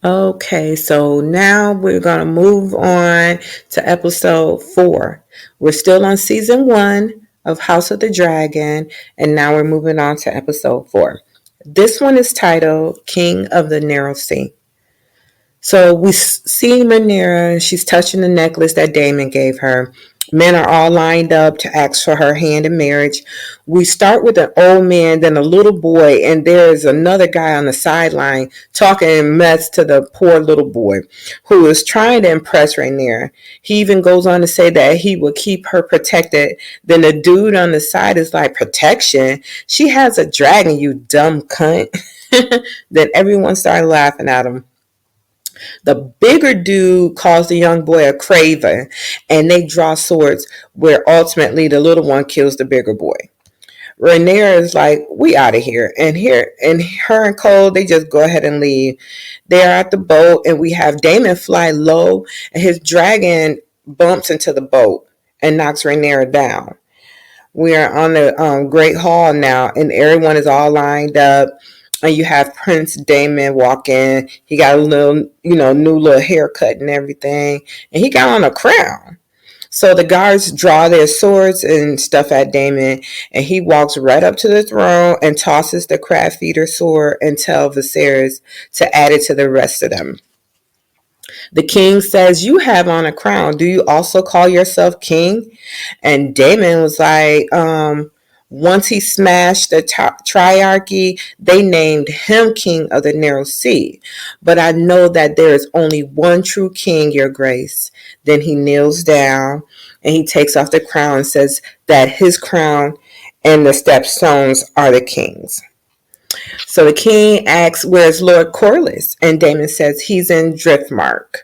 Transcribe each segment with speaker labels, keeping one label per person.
Speaker 1: Okay, so now we're going to move on to episode 4. We're still on season 1 of House of the Dragon, and now we're moving on to episode 4. This one is titled King of the Narrow Sea. So we see Rhaenyra, she's touching the necklace that Daemon gave her. Men are all lined up to ask for her hand in marriage. We start with an old man, then a little boy, and there's another guy on the sideline talking mess to the poor little boy who is trying to impress Rhaenyra. He even goes on to say that he will keep her protected. Then the dude on the side is like, protection? She has a dragon, you dumb cunt. Then everyone started laughing at him. The bigger dude calls the young boy a craven, and they draw swords where ultimately the little one kills the bigger boy. Rhaenyra is like, we out of here. And her and Cole, they just go ahead and leave. They're at the boat, and we have Daemon fly low, and his dragon bumps into the boat and knocks Rhaenyra down. We are on the Great Hall now, and everyone is all lined up. And you have Prince Damon walk in. He got a little, new little haircut and everything. And he got on a crown. So the guards draw their swords and stuff at Damon. And he walks right up to the throne and tosses the crab feeder sword and tells Viserys to add it to the rest of them. The king says, you have on a crown. Do you also call yourself king? And Damon was like, once he smashed the triarchy, they named him king of the narrow sea. But I know that there is only one true king, your grace. Then he kneels down and he takes off the crown and says that his crown and the stepstones are the king's. So the king asks, where's Lord Corlys? And Daemon says he's in Driftmark.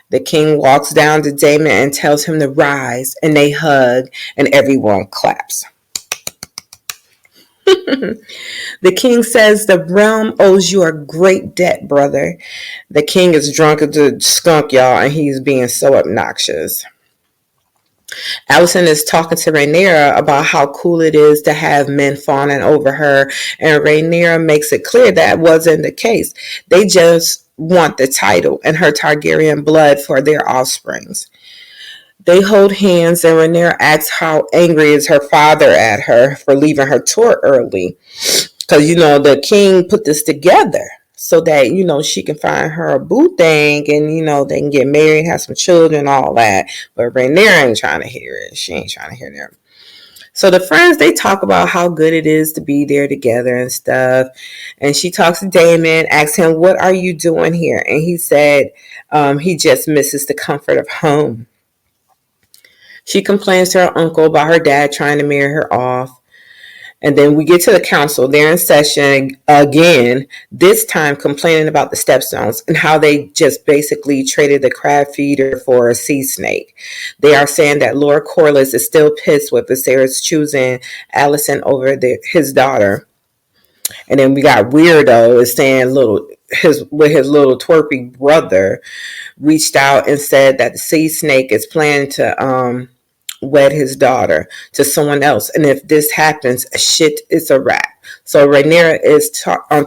Speaker 1: The king walks down to Daemon and tells him to rise, and they hug, and everyone claps. The king says the realm owes you a great debt, brother. The king is drunk as a skunk, y'all, and he's being so obnoxious. Allison is talking to Rhaenyra about how cool it is to have men fawning over her, and Rhaenyra makes it clear that wasn't the case. They just want the title and her Targaryen blood for their offsprings. They hold hands, and Rhaenyra asks how angry is her father at her for leaving her tour early. Because, the king put this together so that, she can find her a boo thing and, they can get married, have some children, all that. But Rhaenyra ain't trying to hear it. She ain't trying to hear that. So the friends, they talk about how good it is to be there together and stuff. And she talks to Daemon, asks him, what are you doing here? And he said he just misses the comfort of home. She complains to her uncle about her dad trying to marry her off. And then we get to the council. They're in session again, this time complaining about the stepstones and how they just basically traded the crab feeder for a sea snake. They are saying that Lord Corlys is still pissed with Viserys choosing Alicent over his daughter. And then we got Weirdo is saying his little twerpy brother reached out and said that the sea snake is planning to wed his daughter to someone else, and if this happens, shit is a wrap. So Rhaenyra is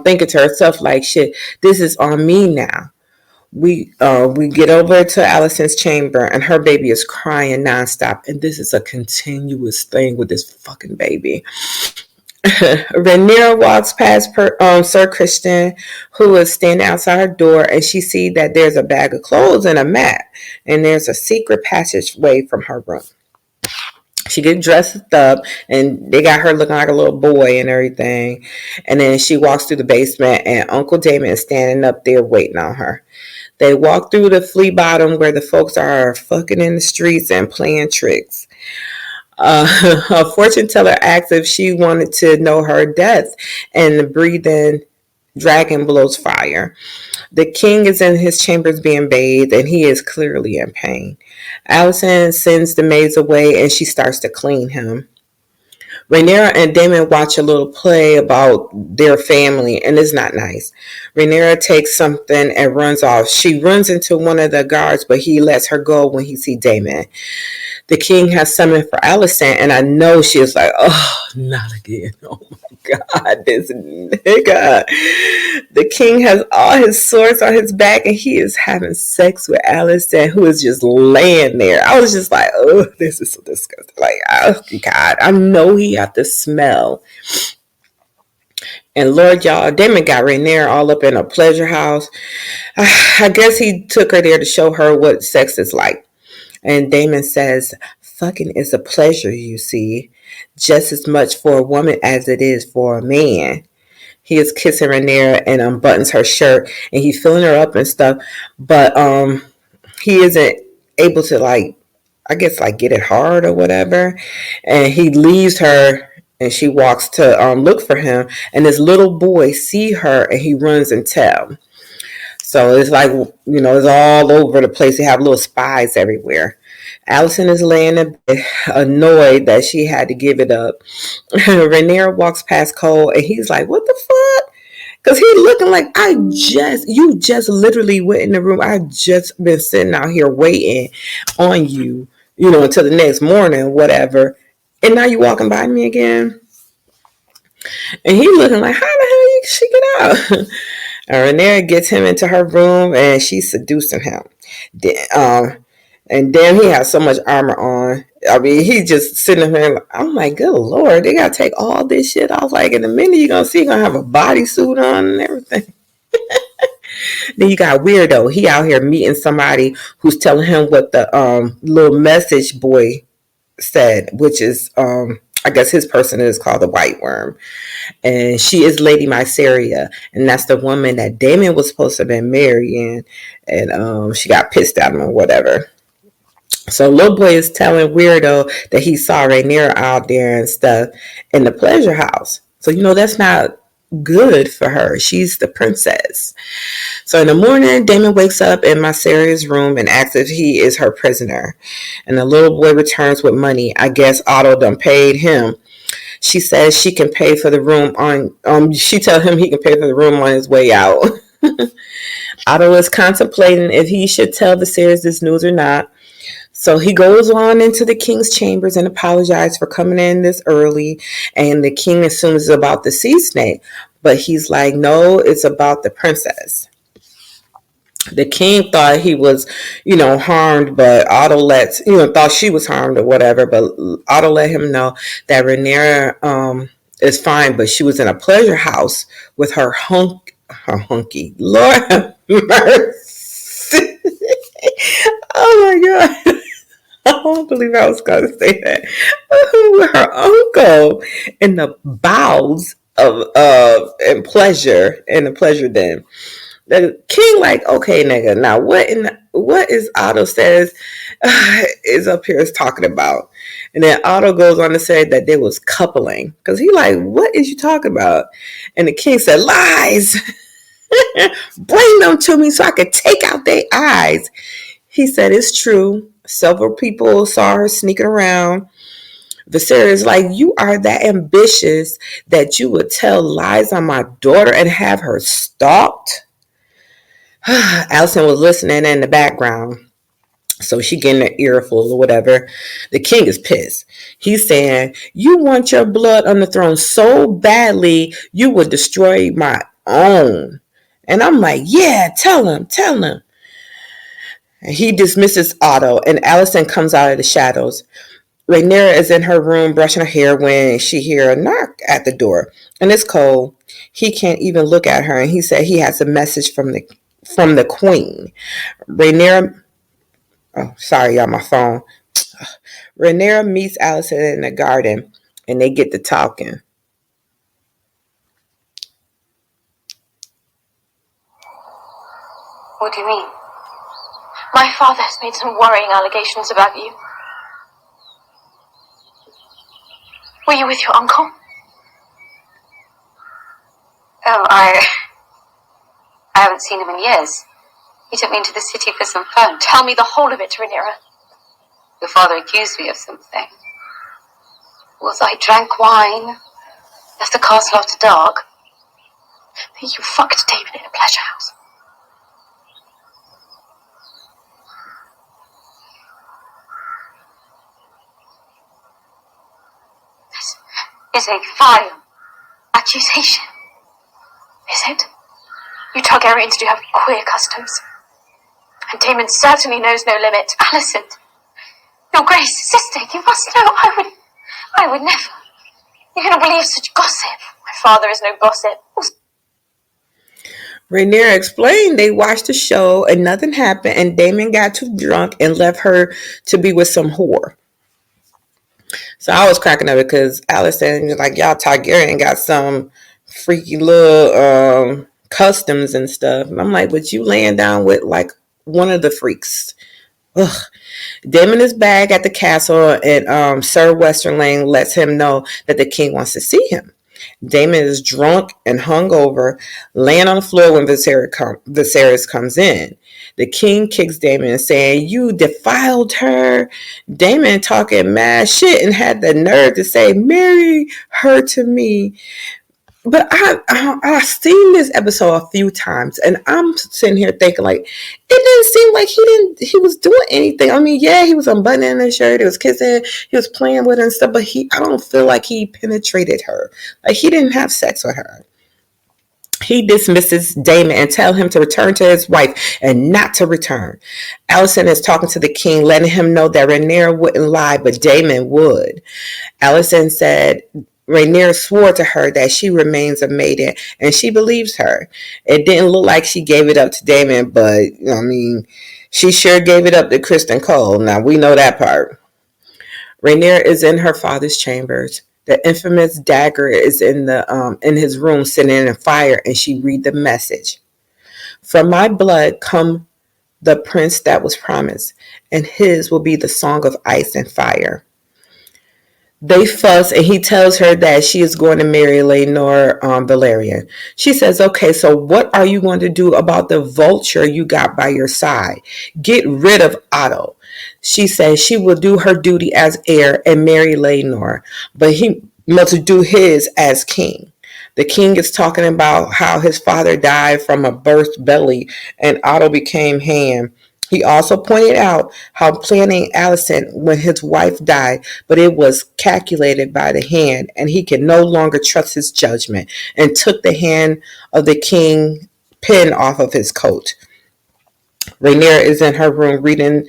Speaker 1: thinking to herself like, shit, this is on me now. We get over to Alicent's chamber, and her baby is crying nonstop, and this is a continuous thing with this fucking baby. Rhaenyra walks past Sir Christian, who is standing outside her door, and she sees that there's a bag of clothes and a mat, and there's a secret passageway from her room. She gets dressed up, and they got her looking like a little boy and everything. And then she walks through the basement, and Uncle Damon is standing up there waiting on her. They walk through the flea bottom where the folks are fucking in the streets and playing tricks. A fortune teller asks if she wanted to know her death, and the breathing dragon blows fire. The king is in his chambers being bathed, and he is clearly in pain. Alicent sends the maids away, and she starts to clean him. Rhaenyra and Daemon watch a little play about their family, and it's not nice. Rhaenyra takes something and runs off. She runs into one of the guards, but he lets her go when he sees Daemon. The king has summoned for Alicent, and I know she is like, oh, not again. Oh my God, this nigga. The king has all his swords on his back and he is having sex with Allison, who is just laying there. I was just like, oh, this is so disgusting. Like, oh, God, I know he had to smell. And Lord, y'all, Damon got Rainier all up in a pleasure house. I guess he took her there to show her what sex is like. And Damon says, fucking is a pleasure, you see, just as much for a woman as it is for a man. He is kissing Rainier and unbuttons her shirt and he's filling her up and stuff. But he isn't able to, like, I guess, like, get it hard or whatever. And he leaves her and she walks to look for him. And this little boy see her and he runs and tell. So it's like, it's all over the place. They have little spies everywhere. Allison is laying in bed, annoyed that she had to give it up. Rainier walks past Cole and he's like, what the fuck? Because he looking like, you just literally went in the room. I just been sitting out here waiting on you, until the next morning, whatever. And now you walking by me again. And he looking like, how the hell she get out? Rainier gets him into her room and she's seducing him. And then he has so much armor on. I mean, he just sitting there. I'm like, good Lord, they got to take all this shit off. Like, in a minute, you're going to see he's going to have a bodysuit on and everything. Then you got Weirdo. He out here meeting somebody who's telling him what the little message boy said, which is, I guess his person is called the White Worm. And she is Lady Myceria. And that's the woman that Damon was supposed to have been marrying. And she got pissed at him or whatever. So little boy is telling Weirdo that he saw Rainier out there and stuff in the pleasure house. So, that's not good for her. She's the princess. So in the morning, Damon wakes up in Myceria's room and asks if he is her prisoner. And the little boy returns with money. I guess Otto done paid him. She says she can pay for the room she tells him he can pay for the room on his way out. Otto is contemplating if he should tell Viserys this news or not. So he goes on into the king's chambers and apologizes for coming in this early. And the king assumes it's about the sea snake. But he's like, no, it's about the princess. The king thought he was, harmed, but Otto thought she was harmed or whatever. But Otto let him know that Rhaenyra is fine, but she was in a pleasure house with her hunky. Lord have mercy. Oh my God. I don't believe I was going to say that. With her uncle in the bowels of and pleasure in the pleasure den. The king like, okay, nigga, now what is Otto says is up here is talking about? And then Otto goes on to say that they was coupling. Because he like, what is you talking about? And the king said, lies. Bring them to me so I can take out their eyes. He said, it's true. Several people saw her sneaking around. Viserys like, you are that ambitious that you would tell lies on my daughter and have her stalked? Allison was listening in the background. So she getting an earful or whatever. The king is pissed. He's saying, you want your blood on the throne so badly, you would destroy my own. And I'm like, yeah, tell him. He dismisses Otto, and Allison comes out of the shadows. Rhaenyra is in her room brushing her hair when she hears a knock at the door. And it's Cole. He can't even look at her, and he said he has a message from the queen. Rhaenyra, oh, sorry, y'all, my phone. Rhaenyra meets Allison in the garden, and they get to talking.
Speaker 2: What do you mean? My father has made some worrying allegations about you. Were you with your uncle?
Speaker 3: Oh, I haven't seen him in years. He took me into the city for some fun.
Speaker 2: Tell me the whole of it, Rhaenyra.
Speaker 3: Your father accused me of something.
Speaker 2: I drank wine, left the castle after dark. You fucked David in a pleasure house.
Speaker 3: This is a vile accusation.
Speaker 2: Is it?
Speaker 3: You Targaryens do have queer customs. And Damon certainly knows no limit. Alicent, your Grace, sister, you must know I would never. You cannot believe such gossip. My father is no gossip.
Speaker 1: Rhaenyra explained they watched the show and nothing happened, and Damon got too drunk and left her to be with some whore. So I was cracking up because Alicent was like, y'all Targaryen got some freaky little customs and stuff. And I'm like, but you laying down with like one of the freaks. Ugh. Damon is back at the castle, and Sir Westerling lets him know that the king wants to see him. Damon is drunk and hungover, laying on the floor when Viserys comes in. The king kicks Damon, saying, "You defiled her." Damon talking mad shit and had the nerve to say, "Marry her to me." But I've seen this episode a few times, and I'm sitting here thinking like, it didn't seem like he was doing anything. I mean, yeah, he was unbuttoning his shirt, he was kissing, he was playing with her and stuff, but I don't feel like he penetrated her. Like he didn't have sex with her. He dismisses Damon and tells him to return to his wife and not to return. Alicent is talking to the king, letting him know that Rhaenyra wouldn't lie, but Damon would. Alicent said Rhaenyra swore to her that she remains a maiden, and she believes her. It didn't look like she gave it up to Damon, but I mean, she sure gave it up to Kristen Cole. Now we know that part. Rhaenyra is in her father's chambers. The infamous dagger is in his room, sitting in a fire, and she read the message: "From my blood come the prince that was promised, and his will be the song of ice and fire." They fuss, and he tells her that she is going to marry Laenor Velaryon. She says, "Okay, so what are you going to do about the vulture you got by your side? Get rid of Otto." She says she will do her duty as heir and marry Laenor, but he must do his as king. The king is talking about how his father died from a burst belly and Otto became Ham. He also pointed out how planning Alicent when his wife died, but it was calculated by the hand, and he can no longer trust his judgment, and took the hand of the king pin off of his coat. Rhaenyra is in her room reading,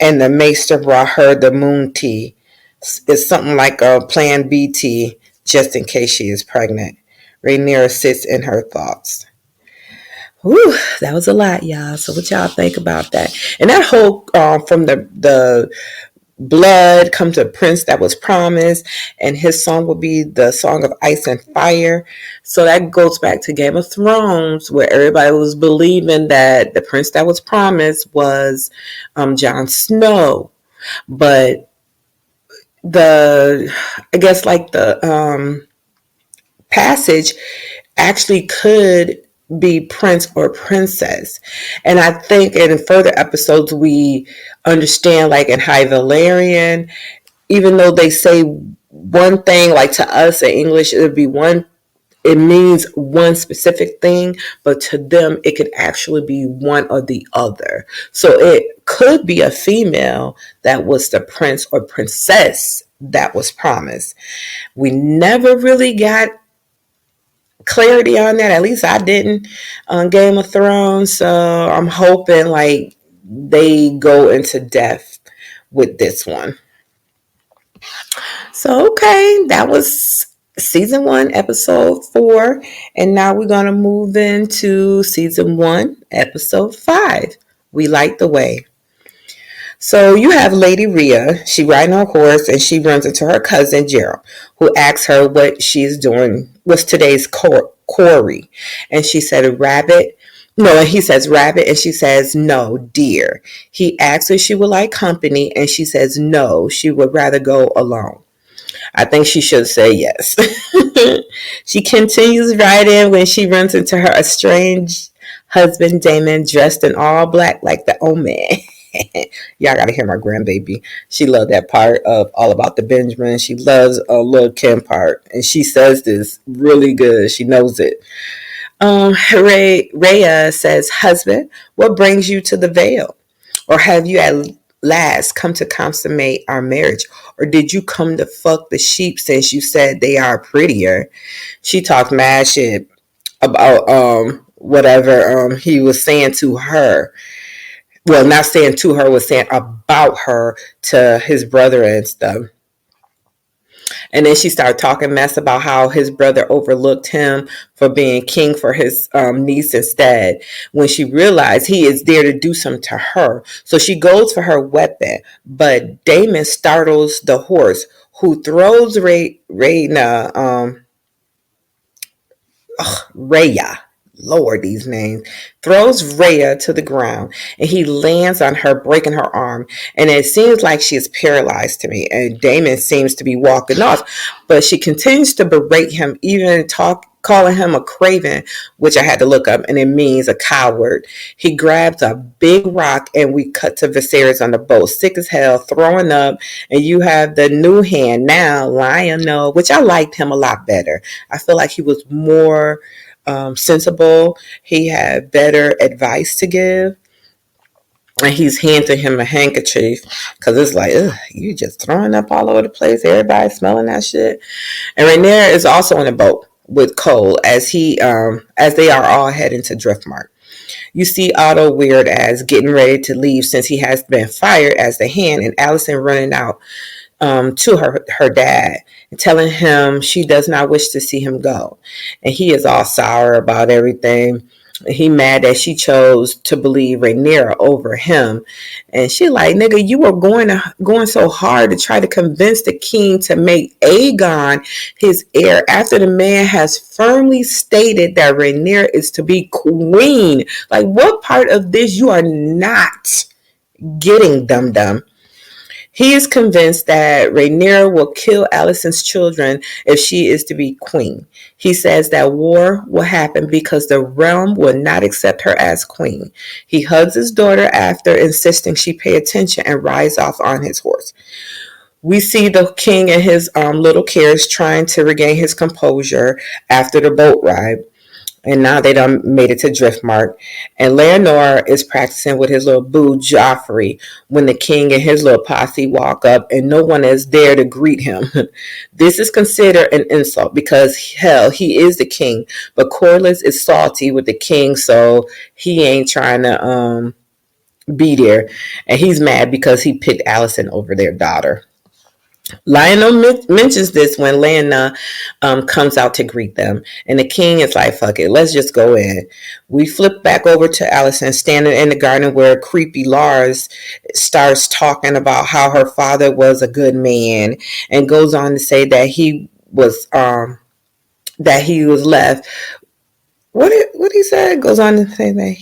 Speaker 1: and the maester brought her the moon tea. It's something like a Plan B tea, just in case she is pregnant. Rhaenyra sits in her thoughts. Whew, that was a lot, y'all. So what y'all think about that? And that whole from the blood come to prince that was promised, and his song will be the song of ice and fire. So that goes back to Game of Thrones, where everybody was believing that the prince that was promised was Jon Snow, but I guess like the passage actually could be prince or princess. And I think in further episodes we understand, like in High Valyrian, even though they say one thing, like to us in English it would be one, it means one specific thing, but to them it could actually be one or the other. So it could be a female that was the prince or princess that was promised. We never really got clarity on that. At least I didn't on Game of Thrones. So I'm hoping like they go into depth with this one. So okay, that was season 1, episode 4, and now we're gonna move into season 1, episode 5. We Light the Way. So you have Lady Rhea. She riding her horse and she runs into her cousin Gerald, who asks her what she's doing. What's today's quarry? And she said rabbit. No, and he says rabbit, and she says no, deer. He asks if she would like company, and she says no, she would rather go alone. I think she should say yes. She continues riding when she runs into her estranged husband Damon, dressed in all black like the old man. Y'all gotta hear my grandbaby. She loved that part of All About the Benjamin. She loves a little Kim part, and she says this really good. She knows it. Rhea says, "Husband, what brings you to the Vale? Or have you at last come to consummate our marriage? Or did you come to fuck the sheep since you said they are prettier?" She talked mad shit about whatever he was saying to her. Well, not saying to her, was saying about her to his brother and stuff. And then she started talking mess about how his brother overlooked him for being king for his niece instead, when she realized he is there to do something to her. So she goes for her weapon, but Damon startles the horse, who throws Reyna, Raya. Lord, these names. Throws Rhea to the ground, and he lands on her, breaking her arm. And it seems like she is paralyzed to me. And Damon seems to be walking off, but she continues to berate him, even calling him a craven, which I had to look up, and it means a coward. He grabs a big rock, and we cut to Viserys on the boat, sick as hell, throwing up. And you have the new hand now, Lionel, which I liked him a lot better. I feel like he was more sensible. He had better advice to give. And he's handing him a handkerchief because it's like, ugh, you just throwing up all over the place. Everybody smelling that shit. And Rhaenyra is also on a boat with Cole as they are all heading to Driftmark. You see Otto Weird as getting ready to leave since he has been fired as the hand, and Allison running out to her dad and telling him she does not wish to see him go. And he is all sour about everything. He mad that she chose to believe Rhaenyra over him. And she like, nigga, you were going so hard to try to convince the king to make Aegon his heir after the man has firmly stated that Rhaenyra is to be queen. Like, what part of this you are not getting, dum-dum? He is convinced that Rhaenyra will kill Alicent's children if she is to be queen. He says that war will happen because the realm will not accept her as queen. He hugs his daughter after insisting she pay attention and rides off on his horse. We see the king and his little carriage trying to regain his composure after the boat ride. And now they done made it to Driftmark. And Leonor is practicing with his little boo, Joffrey, when the king and his little posse walk up and no one is there to greet him. This is considered an insult because, hell, he is the king. But Corlys is salty with the king, so he ain't trying to be there. And he's mad because he picked Alicent over their daughter. Lionel mentions this when Lyanna comes out to greet them. And the king is like, fuck it, let's just go in. We flip back over to Alicent standing in the garden where creepy Lars starts talking about how her father was a good man and goes on to say that he was left. What he said? Goes on to say that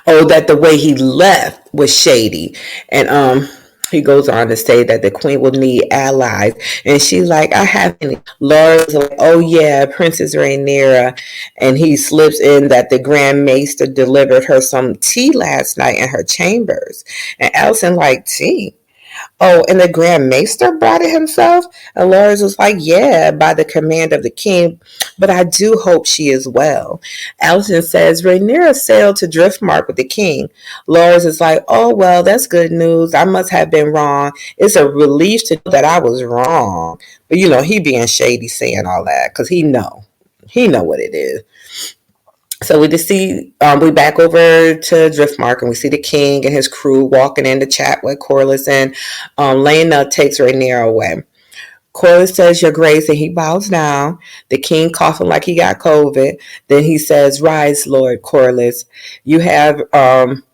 Speaker 1: that the way he left was shady. And he goes on to say that the queen will need allies. And she's like, I have any. Laura's like, oh yeah, Princess Rhaenyra. And he slips in that the Grand Maester delivered her some tea last night in her chambers. And Alicent like, tea? Oh, and the Grand Maester brought it himself? And Loras was like, yeah, by the command of the king, but I do hope she is well. Alicent says, Rhaenyra sailed to Driftmark with the king. Loras is like, oh, well, that's good news. I must have been wrong. It's a relief to know that I was wrong. But, he being shady saying all that because he know. He know what it is. So we just see, we back over to Driftmark and we see the king and his crew walking in to chat with Corlys, and Lena takes Rhaenyra away. Corlys says, your grace, and he bows down. The king coughing like he got COVID. Then he says, rise, Lord Corlys. You have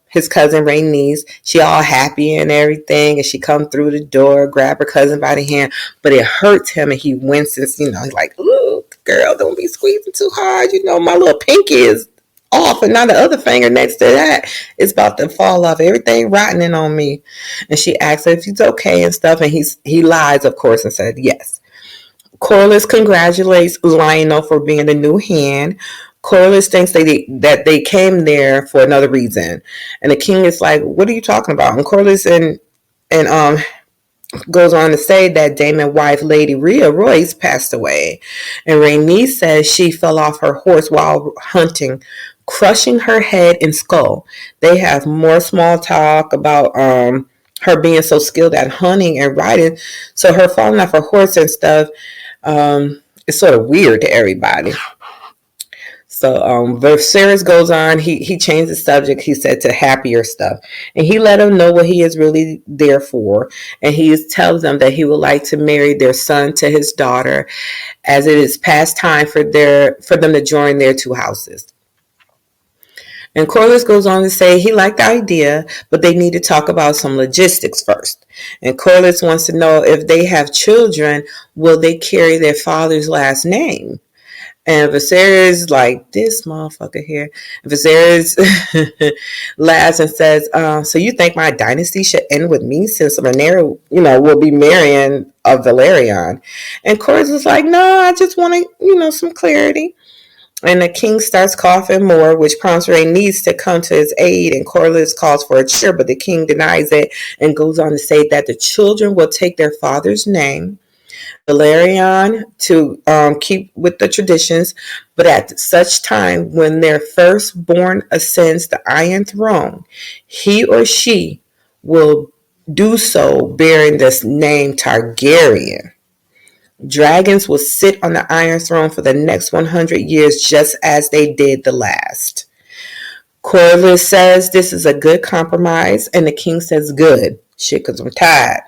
Speaker 1: his cousin Rhaenys. She all happy and everything, and she come through the door, grab her cousin by the hand, but it hurts him and he winces, he's like, ooh, girl, don't be squeezing too hard. My little pinky is off, and now the other finger next to that is about to fall off. Everything rotting on me. And she asks if he's okay and stuff, and he lies, of course, and said yes. Corlys congratulates Lionel for being the new hand. Corlys thinks that they came there for another reason, and the king is like, "What are you talking about?" And Corlys and goes on to say that Daemon's wife, Lady Rhea Royce, passed away, and Rhaenys says she fell off her horse while hunting, crushing her head and skull. They have more small talk about her being so skilled at hunting and riding, so her falling off her horse and stuff. It's sort of weird to everybody. So Viserys goes on. He changed the subject. He said to happier stuff, and he let them know what he is really there for. And he tells them that he would like to marry their son to his daughter, as it is past time for them to join their two houses. And Corliss goes on to say he liked the idea, but they need to talk about some logistics first. And Corliss wants to know if they have children, will they carry their father's last name? And Viserys, like, this motherfucker here. Viserys laughs and says, so you think my dynasty should end with me since Rhaenyra, will be marrying a Valerion? And Corlys is like, no, I just want to, some clarity. And the king starts coughing more, which prompts Rhaenys to come to his aid. And Corlys calls for a cheer, but the king denies it and goes on to say that the children will take their father's name, Valerion, to keep with the traditions, but at such time when their firstborn ascends the Iron Throne, he or she will do so bearing this name Targaryen. Dragons will sit on the Iron Throne for the next 100 years, just as they did the last. Corlys says this is a good compromise, and the king says good. Shit, because I'm tired.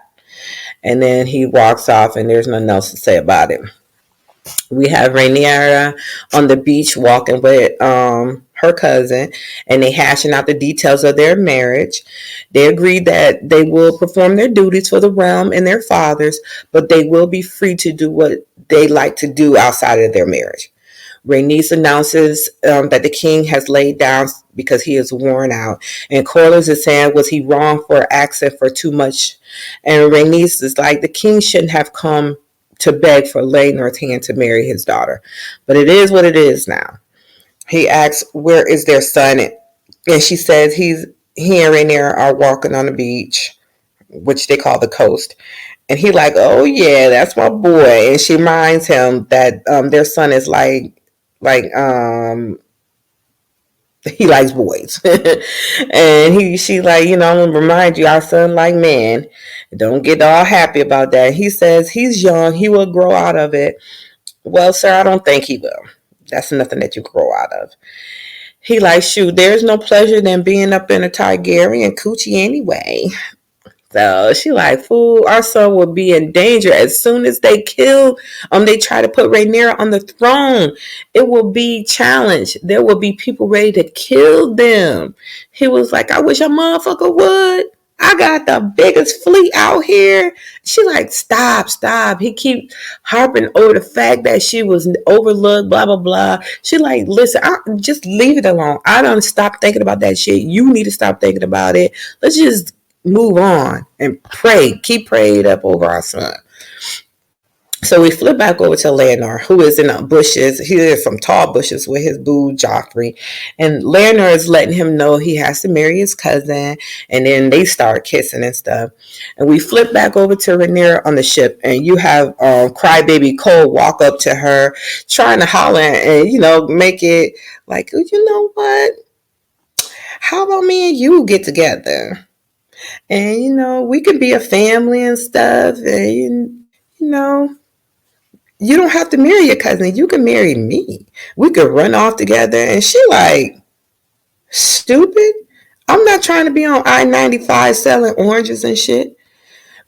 Speaker 1: And then he walks off, and there's nothing else to say about it. We have Rhaenyra on the beach walking with her cousin, and they hashing out the details of their marriage. They agreed that they will perform their duties for the realm and their fathers, but they will be free to do what they like to do outside of their marriage. Rhaenys announces that the king has laid down because he is worn out. And Corlys is saying, was he wrong for asking for too much? And Rhaenys is like, the king shouldn't have come to beg for Laenor's hand to marry his daughter. But it is what it is now. He asks, where is their son? And she says he and Rhaenyra are walking on the beach, which they call the coast. And he like, oh yeah, that's my boy. And she reminds him that their son is like he likes boys. And she like, I'm gonna remind you, our son like man. Don't get all happy about that. He says he's young, he will grow out of it. Well, sir, I don't think he will. That's nothing that you grow out of. He like, shoot, there's no pleasure than being up in a Targaryen coochie anyway. So she like, fool, our son will be in danger as soon as they try to put Rhaenyra on the throne. It will be challenged. There will be people ready to kill them. He was like, I wish a motherfucker would. I got the biggest fleet out here. She like, stop. He keep harping over the fact that she was overlooked, blah, blah, blah. She like, listen, just leave it alone. I don't stop thinking about that shit. You need to stop thinking about it. Let's just move on and pray. Keep prayed up over our son. So we flip back over to Laenor, who is in the bushes. He is from tall bushes with his boo Joffrey. And Laenor is letting him know he has to marry his cousin. And then they start kissing and stuff. And we flip back over to Rhaenyra on the ship. And you have crybaby Cole walk up to her, trying to holler and, make it like, you know what? How about me and you get together? And, we could be a family and stuff. And, you don't have to marry your cousin. You can marry me. We could run off together. And she like, stupid. I'm not trying to be on I-95 selling oranges and shit.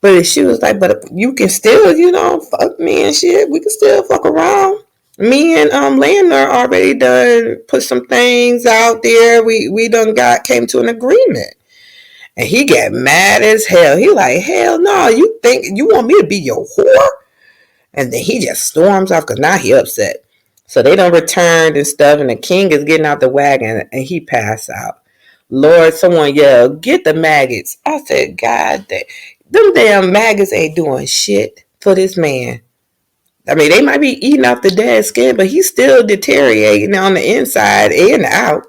Speaker 1: But she was like, but you can still, fuck me and shit. We can still fuck around. Me and Lander already done put some things out there. We done came to an agreement. And he get mad as hell. He like, hell no, you think you want me to be your whore? And then he just storms off because now he upset. So they done returned and stuff, and the king is getting out the wagon and he passed out. Lord, someone yelled, get the maggots. I said, God damn. Them damn maggots ain't doing shit for this man. I mean, they might be eating off the dead skin, but he's still deteriorating on the inside and out.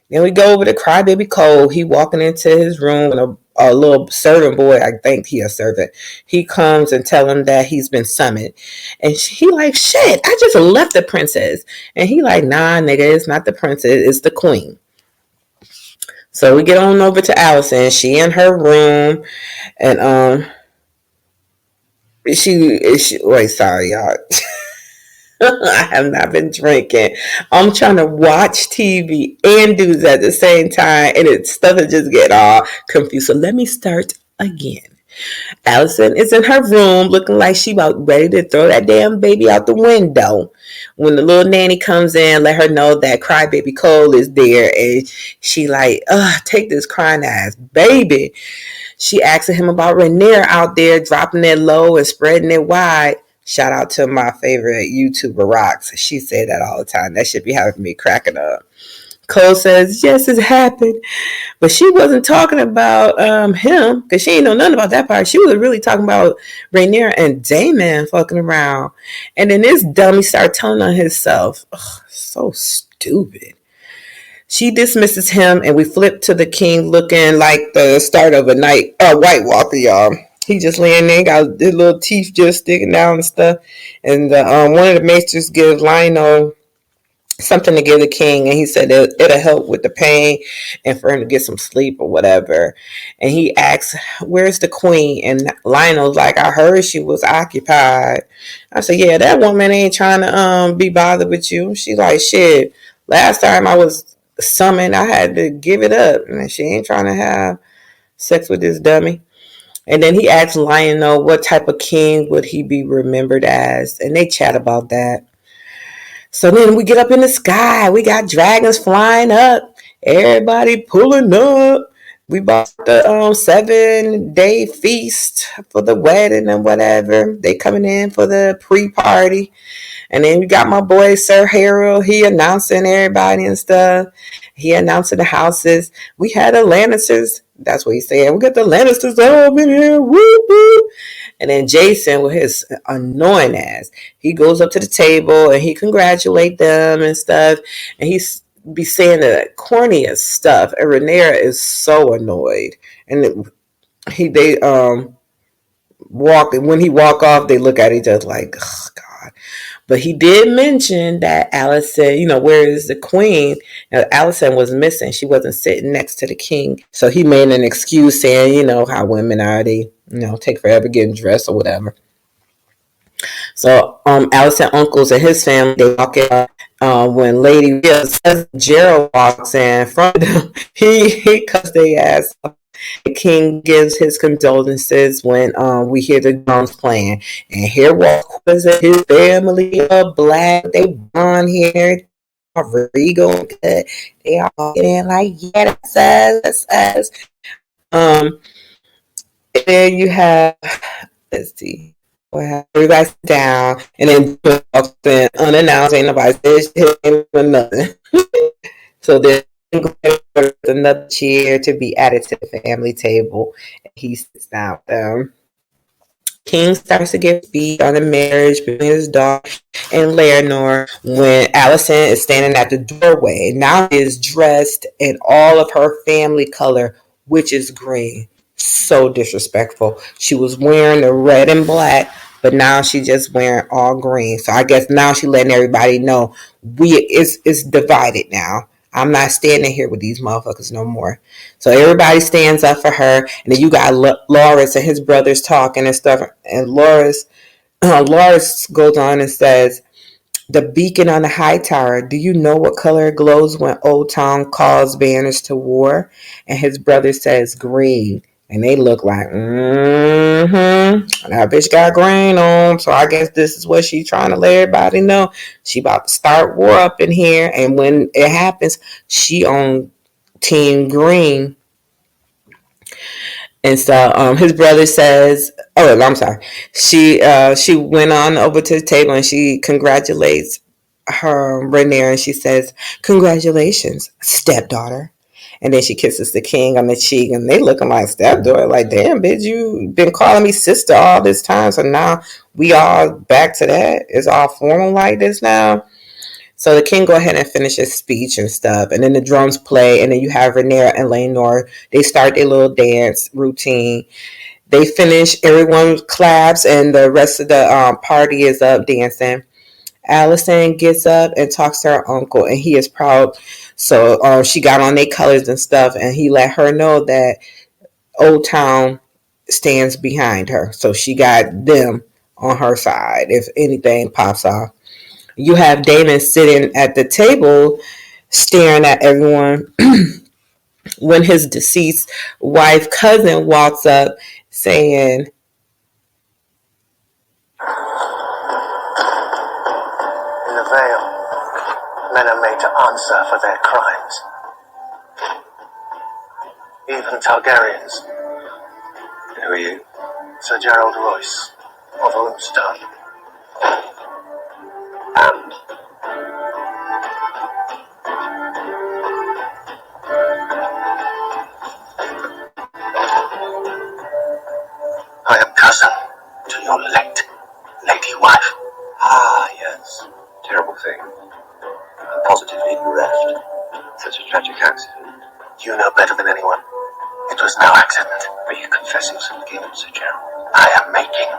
Speaker 1: Then we go over to Crybaby Cole. He walking into his room with a little servant boy. I think he a servant. He comes and tell him that he's been summoned. And he like, shit, I just left the princess. And he like, nah, nigga, it's not the princess. It's the queen. So we get on over to Allison. She in her room. And, wait, sorry, y'all. I have not been drinking. I'm trying to watch TV and do that at the same time, and it's stuff that just get all confused. So let me start again. Allison is in her room looking like she about ready to throw that damn baby out the window. When the little nanny comes in, let her know that crybaby Cole is there, and she like, take this crying ass baby. She asking him about Rainier out there dropping it low and spreading it wide. Shout out to my favorite YouTuber, Rox. She said that all the time. That should be having me cracking up. Cole says, yes, it happened. But she wasn't talking about him because she ain't know nothing about that part. She was really talking about Rainier and Damon fucking around. And then this dummy started telling on himself. Ugh, so stupid. She dismisses him, and we flip to the king looking like the start of a White Walker, y'all. He just laying there, got his little teeth just sticking out and stuff. And one of the maesters gives Lionel something to give the king, and he said it'll help with the pain and for him to get some sleep or whatever. And he asks, where's the queen? And Lionel's like, I heard she was occupied. I said, yeah, that woman ain't trying to be bothered with you. She's like, shit, last time I was summoned, I had to give it up, and she ain't trying to have sex with this dummy. And then he asks Lionel what type of king would he be remembered as, and they chat about that. So then we get up in the sky. We got dragons flying up. Everybody pulling up. We bought the 7-day feast for the wedding and whatever. They coming in for the pre-party. And then we got my boy Sir Harold. He announcing everybody and stuff. He announcing the houses. We had the Lannisters. That's what he said. We got the Lannisters all in here. Woo woo. And then Jason, with his annoying ass, he goes up to the table and he congratulate them and stuff. And he's be saying the corniest stuff. And Rhaenyra is so annoyed. And they walk, and when he walk off, they look at each other like, oh, God. But he did mention that Allison, where is the queen? Now, Allison was missing. She wasn't sitting next to the king. So he made an excuse saying, how women are, they, take forever getting dressed or whatever. So Allison uncles and his family, they walk in. When Lady Gerald walks in front of them, he cuts their ass. The king gives his condolences when we hear the drums playing. And here walks his family of black. They blonde hair, regal and good. They all get in like, yeah, that's us. And then you have, let's see. Everybody sit down, and then walks in unannounced. Ain't nobody says him or nothing. So then another chair to be added to the family table. He sits down with them. King starts to get beat on the marriage between his daughter and Leonor when Allison is standing at the doorway. Now she is dressed in all of her family color, which is green. So disrespectful. She was wearing the red and black, but now she's just wearing all green. So I guess now she's letting everybody know it's divided now. I'm not standing here with these motherfuckers no more. So everybody stands up for her, and then you got Loras and his brothers talking and stuff. And Loras goes on and says, the beacon on the high tower, do you know what color it glows when Old Town calls banners to war? And his brother says green. And they look like, that bitch got green on. So I guess this is what she's trying to let everybody know. She about to start war up in here. And when it happens, she on team green. And so his brother says, oh, I'm sorry. She went on over to the table and she congratulates her Rhaenyra, and she says, congratulations, stepdaughter. And then she kisses the king on the cheek, and they looking like stepdaughter. Like, damn, bitch, you been calling me sister all this time, so now we all back to that. It's all formal like this now. So the king go ahead and finish his speech and stuff, and then the drums play, and then you have Rhaenyra and Laenor. They start their little dance routine. They finish, everyone claps, and the rest of the party is up dancing. Allison gets up and talks to her uncle, and he is proud. So she got on their colors and stuff, and he let her know that Old Town stands behind her. So she got them on her side if anything pops off. You have Damon sitting at the table staring at everyone when his deceased wife cousin walks up saying,
Speaker 2: In the Vale, men are made to answer for their crimes. Even Targaryens. Who are you? Sir Gerald Royce of Ulmstone. And I am cousin to your late lady wife. Ah, yes. Terrible thing. I'm positively bereft. Such a tragic accident. You know better than anyone. It was no accident. Are you confessing some guilt, Sir Gerald? I am making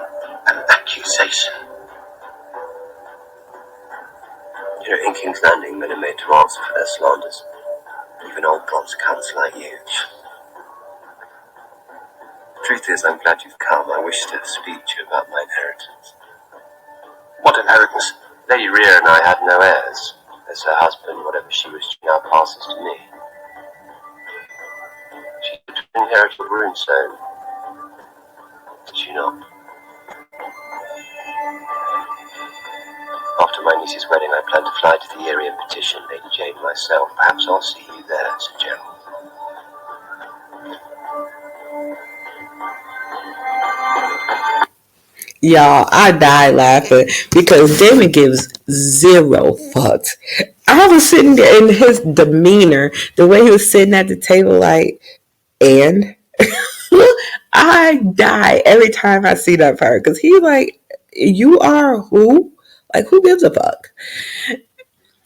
Speaker 2: an accusation. You know, in King's Landing, men are made to answer for their slanders. Even old bronze cunts like you. The truth is, I'm glad you've come. I wish to speak to you about my inheritance. What inheritance? Lady Rhea and I had no heirs. As her husband, whatever she was, she now passes to me. She inherited a runestone. Did she not? After my niece's wedding, I plan to fly to the area and petition Lady Jane myself. Perhaps I'll see you there, Sir Gerald.
Speaker 1: y'all, I died laughing because Damon gives zero fucks. I was sitting there in his demeanor, the way he was sitting at the table, like, and I die every time I see that part because he's like, you are who? Like, who gives a fuck?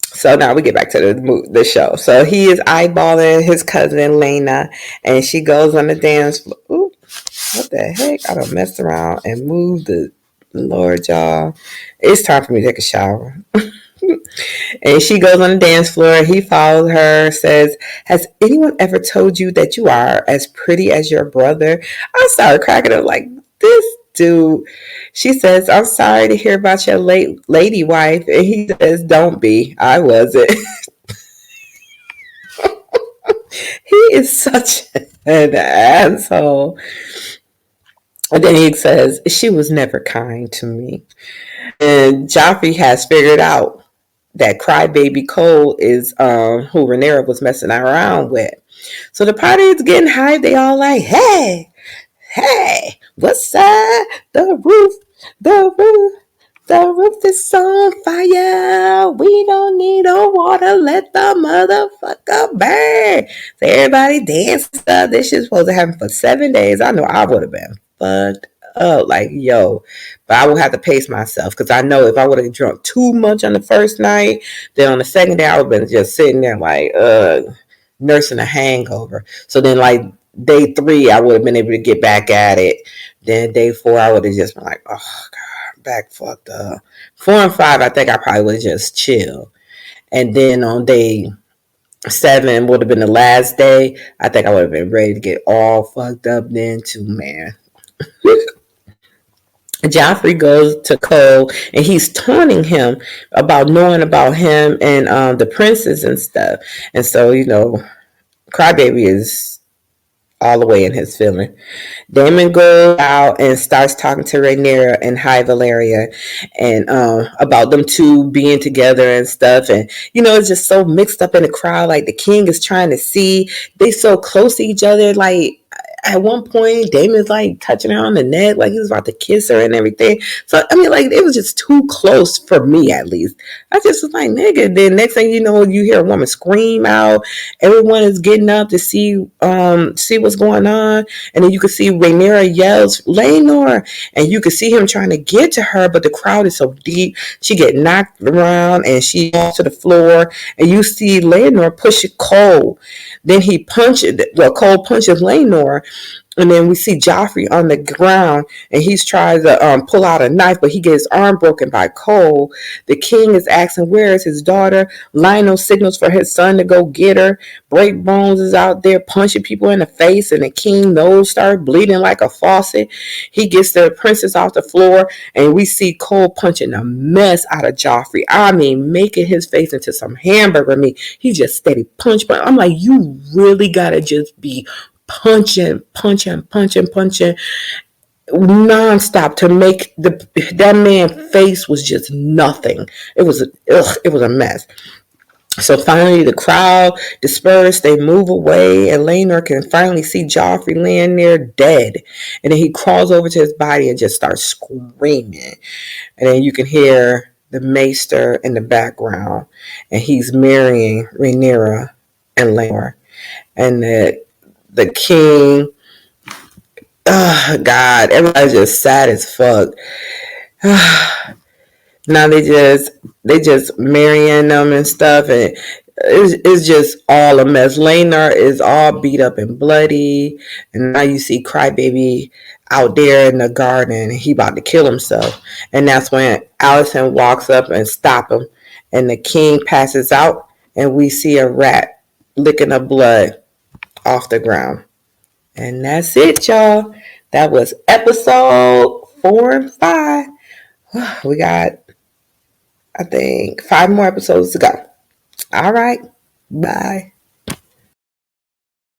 Speaker 1: So now we get back to the show. So he is eyeballing his cousin Lena, and she goes on the dance floor. Ooh, what the heck? I done messed around and moved the Lord, y'all. It's time for me to take a shower. And she goes on the dance floor. He follows her, says, has anyone ever told you that you are as pretty as your brother? I started cracking up like, this dude. She says, I'm sorry to hear about your late lady wife. And he says, don't be. I wasn't. He is such an asshole. And then he says, she was never kind to me. And Joffrey has figured out that crybaby Cole is who Rhaenyra was messing around with. So the party is getting hyped. They all like, hey, what's up? The roof is on fire. We don't need no water. Let the motherfucker burn. So everybody dance and stuff. This shit's supposed to happen for 7 days. I know I would have been fucked up. Like, yo. But I would have to pace myself because I know if I would have drunk too much on the first night, then on the second day I would have been just sitting there like nursing a hangover. So then like day 3 I would have been able to get back at it. Then day 4 I would have just been like, oh god, back fucked up. 4 and 5 I think I probably would have just chilled. And then on day 7 would have been the last day. I think I would have been ready to get all fucked up then too, man. Joffrey goes to Cole and he's taunting him about knowing about him and the princes and stuff. And so, you know, Crybaby is all the way in his feeling. Damon goes out and starts talking to Rhaenyra and High Valeria and about them two being together and stuff. And, you know, it's just so mixed up in the crowd. Like the king is trying to see. They so close to each other. Like at one point, Damon's like touching her on the neck, like he was about to kiss her and everything. So, I mean, like it was just too close for me, at least. I just was like, nigga. Then next thing you know, you hear a woman scream out. Everyone is getting up to see what's going on. And then you can see Rhaenyra yells, Laenor. And you can see him trying to get to her, but the crowd is so deep. She get knocked around and she falls to the floor. And you see Laenor push Cole. Then he punches, Cole punches Laenor. And then we see Joffrey on the ground, and he's trying to pull out a knife, but he gets his arm broken by Cole. The king is asking where is his daughter. Lionel signals for his son to go get her. Break Bones is out there punching people in the face, and the king nose starts bleeding like a faucet. He gets the princess off the floor, and we see Cole punching a mess out of Joffrey. I mean, making his face into some hamburger meat. He just steady punch. But I'm like, you really gotta just be punching nonstop to make that man's face was just nothing. It was a mess. So finally, the crowd dispersed. They move away, and Laenor can finally see Joffrey laying there dead. And then he crawls over to his body and just starts screaming. And then you can hear the maester in the background, and he's marrying Rhaenyra and Laenor. And the king, oh God, everybody's just sad as fuck. Now they just marrying them and stuff, and it's just all a mess. Laenor is all beat up and bloody, and now you see Crybaby out there in the garden. He about to kill himself, and that's when Allison walks up and stop him, and the king passes out, and we see a rat licking the blood off the ground. And that's it, y'all. That was episode 4 and 5. We got, I think, 5 more episodes to go. All right. Bye.